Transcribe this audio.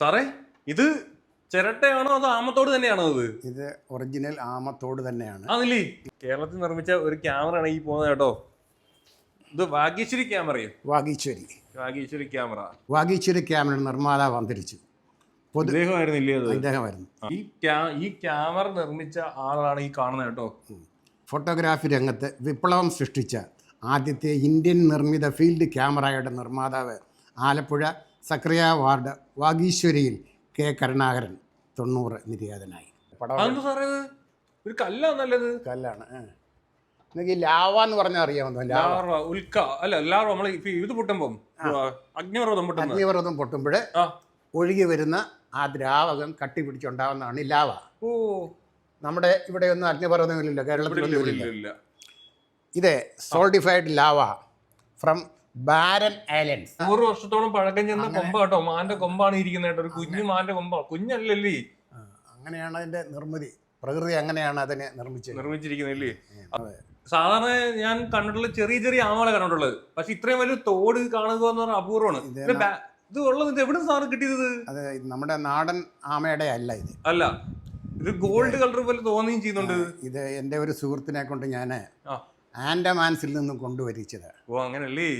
സാറേ ഇത് ചിരട്ടയാണോ അതോ ആമത്തോട് തന്നെയാണോ അത്? ഇത് ഒറിജിനൽ ആമത്തോട് തന്നെയാണ്. ആണല്ലേ? കേരളത്തിൽ നിർമ്മിച്ച ഒരു ക്യാമറയാണ് ഈ പോകുന്നത് കേട്ടോ. ഇത് വാഗീശ്വരി ക്യാമറയോ? വാഗീശ്വരി ക്യാമറ. വാഗീശ്വരി ക്യാമറ നിർമ്മാതാവ് അന്തരിച്ചു. ഇദ്ദേഹമായിരുന്നില്ലേ അത്? ഇദ്ദേഹമായിരുന്നു. ഈ ക്യാമറ നിർമ്മിച്ച ആളാണ് ഈ കാണുന്നത് കേട്ടോ. ഫോട്ടോഗ്രാഫി രംഗത്ത് വിപ്ലവം സൃഷ്ടിച്ച ആദ്യത്തെ ഇന്ത്യൻ നിർമ്മിത ഫീൽഡ് ക്യാമറയുടെ നിർമ്മാതാവ് ആലപ്പുഴ സക്രിയ വാർഡ് വാഗീശ്വരിയിൽ കെ കരുണാകരൻ 90 നിര്യാതനായി. ഒരു കല്ലാന്നല്ലത്? കല്ലാണ്. നിങ്ങൾക്ക് ലാവ എന്ന് പറഞ്ഞാൽ അറിയാമോ? ഇത് പൊട്ടുമ്പം അഗ്നിപർവ്വതം പൊട്ടുമ്പോൾ ഒഴുകി വരുന്ന ആ ദ്രാവകം കട്ടി പിടിച്ചുണ്ടാവുന്നതാണ് ലാവ. നമ്മുടെ ഇവിടെ ഒന്നും അഗ്നിപർവ്വതമില്ലല്ലോ, കേരളത്തിലൊന്നുമില്ല. ഇത് സോൾഡിഫൈഡ് ലാവ ഫ്രം ബാരൻ ഐലൻഡ്സ്. 100 വർഷത്തോളം പഴക്കം ചെന്ന കൊമ്പ കേട്ടോ. മാന്റെ കൊമ്പാണ് ഇരിക്കുന്നത് കേട്ടോ. ഒരു കുഞ്ഞു മാന്റെ കൊമ്പ, കുഞ്ഞല്ലേ? അങ്ങനെയാണ് അതിന്റെ നിർമ്മിതി. പ്രകൃതി അങ്ങനെയാണ് അതിനെ നിർമ്മിച്ചിരിക്കുന്നല്ലേ. സാധാരണ ഞാൻ കണ്ടിട്ടുള്ള ചെറിയ ചെറിയ ആമകളെ കണ്ടിട്ടുള്ളത്. പക്ഷെ ഇത്രയും വലിയ തോട് കാണുക എന്ന് പറഞ്ഞാൽ അപൂർവമാണ്. ഇത് ഉള്ളത് എവിടെ സാറ് കിട്ടിയത്? അത് നമ്മുടെ നാടൻ ആമയുടെ അല്ല. ഇത് അല്ല, ഇത് ഗോൾഡ് കളർ പോലെ തോന്നുകയും ചെയ്യുന്നുണ്ട്. ഇത് എൻ്റെ ഒരു സുഹൃത്തിനെ കൊണ്ട് ഞാൻ ആൻഡമാൻസിൽ നിന്നും കൊണ്ടുവരിച്ചത്. ഓ അങ്ങനല്ലേ?